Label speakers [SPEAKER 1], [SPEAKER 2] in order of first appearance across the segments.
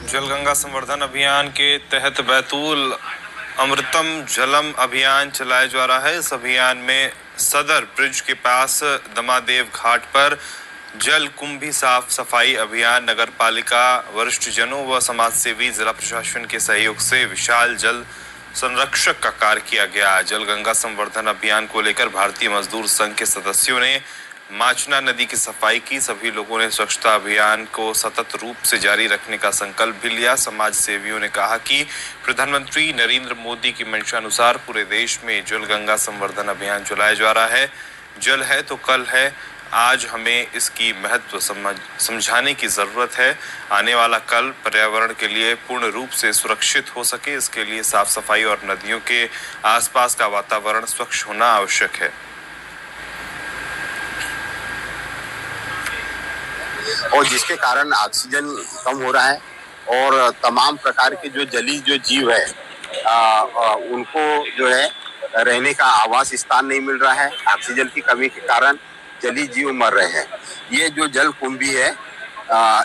[SPEAKER 1] जल गंगा संवर्धन अभियान के तहत बैतूल अमृतम जलम अभियान चलाया जा रहा है। इस अभियान में सदर ब्रिज के पास दमादेव घाट पर जल कुंभी साफ सफाई अभियान नगर पालिका वरिष्ठ जनों व समाज सेवी जिला प्रशासन के सहयोग से विशाल जल संरक्षक का कार्य किया गया। जल गंगा संवर्धन अभियान को लेकर भारतीय मजदूर संघ के सदस्यों ने माचना नदी की सफाई की। सभी लोगों ने स्वच्छता अभियान को सतत रूप से जारी रखने का संकल्प भी लिया। समाज सेवियों ने कहा कि प्रधानमंत्री नरेंद्र मोदी की मंशानुसार पूरे देश में जल गंगा संवर्धन अभियान चलाया जा रहा है। जल है तो कल है, आज हमें इसकी महत्व समझाने की जरूरत है। आने वाला कल पर्यावरण के लिए पूर्ण रूप से सुरक्षित हो सके, इसके लिए साफ सफाई और नदियों के आसपास का वातावरण स्वच्छ होना आवश्यक है।
[SPEAKER 2] और जिसके कारण ऑक्सीजन कम हो रहा है और तमाम प्रकार के जो जलीय जो जीव है उनको जो है रहने का आवास स्थान नहीं मिल रहा है। ऑक्सीजन की कमी के कारण जलीय जीव मर रहे हैं। ये जो जल कुंभी है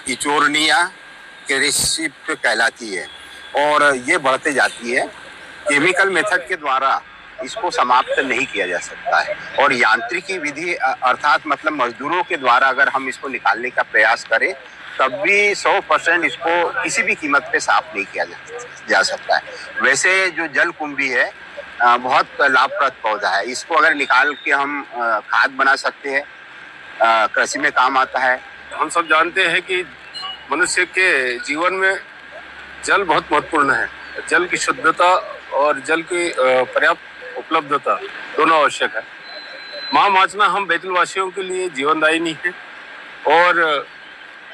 [SPEAKER 2] इचोर्निया क्रेसिप कहलाती है और ये बढ़ते जाती है। केमिकल मेथड के द्वारा इसको समाप्त नहीं किया जा सकता है और यांत्रिकी विधि अर्थात मतलब मजदूरों के द्वारा अगर हम इसको निकालने का प्रयास करें तब भी 100% इसको किसी भी कीमत पे साफ नहीं किया जा सकता है। वैसे जो जल कुंभी है बहुत लाभप्रद पौधा है। इसको अगर निकाल के हम खाद बना सकते हैं, कृषि में काम आता है।
[SPEAKER 3] हम सब जानते हैं कि मनुष्य के जीवन में जल बहुत महत्वपूर्ण है। जल की शुद्धता और जल की पर्याप्त उपलब्धता दोनों आवश्यक है। माँ माचना हम बैतूल वासियों के लिए जीवनदायिनी है और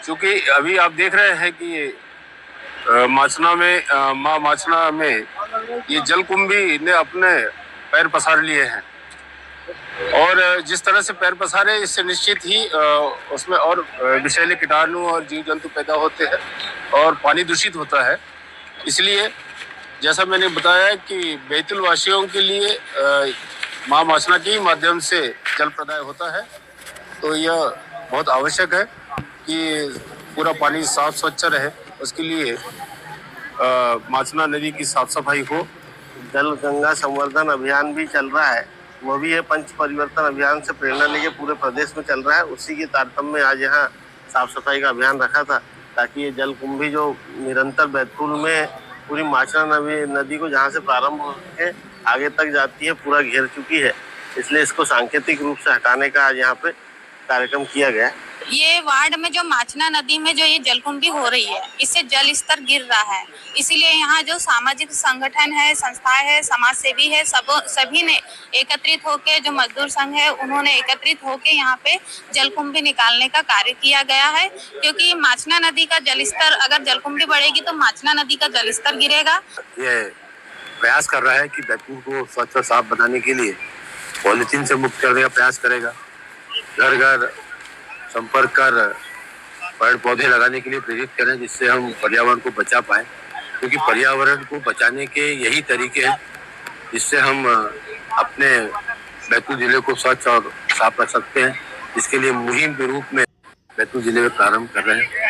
[SPEAKER 3] चूंकि अभी आप देख रहे हैं कि माचना में माँ माचना में ये जल कुंभी ने अपने पैर पसार लिए हैं और जिस तरह से पैर पसारे इससे निश्चित ही उसमें और विषैले कीटाणु और जीव जंतु पैदा होते हैं और पानी दूषित होता है। इसलिए जैसा मैंने बताया कि बैतूल वासियों के लिए माँ माचना के माध्यम से जल प्रदाय होता है, तो यह बहुत आवश्यक है कि पूरा पानी साफ स्वच्छ रहे। उसके लिए माचना नदी की साफ सफाई हो।
[SPEAKER 4] जल गंगा संवर्धन अभियान भी चल रहा है, वो भी है पंच परिवर्तन अभियान से प्रेरणा लेके पूरे प्रदेश में चल रहा है। उसी के तारतम्य में आज यहाँ साफ सफाई का अभियान रखा था ताकि ये जल कुंभी जो निरंतर बैतूल में पूरी माचना नदी को जहाँ से प्रारंभ होकर आगे तक जाती है पूरा घेर चुकी है, इसलिए इसको सांकेतिक रूप से हटाने का आज यहाँ पे कार्यक्रम किया गया।
[SPEAKER 5] ये वार्ड में जो माचना नदी में जो ये जलकुंभी हो रही है, इससे जल स्तर गिर रहा है। इसीलिए यहाँ जो सामाजिक संगठन है, संस्थाएं है, समाज सेवी है, सभी ने एकत्रित होकर, जो मजदूर संघ है उन्होंने एकत्रित होकर यहाँ पे जलकुंभी निकालने का कार्य किया गया है। क्योंकि माचना नदी का जल स्तर, अगर जलकुंभी बढ़ेगी तो माचना नदी का जल स्तर गिरेगा।
[SPEAKER 3] ये प्रयास कर रहा है कि बैतूल को स्वच्छ और साफ बनाने के लिए पॉलिथीन से मुक्त करने का प्रयास करेगा। घर घर संपर्क कर पेड़ पौधे लगाने के लिए प्रेरित करें, जिससे हम पर्यावरण को बचा पाए। क्योंकि पर्यावरण को बचाने के यही तरीके हैं जिससे हम अपने बैतूल जिले को स्वच्छ और साफ रख सकते हैं। इसके लिए मुहिम के रूप में बैतूल जिले में प्रारंभ कर रहे हैं।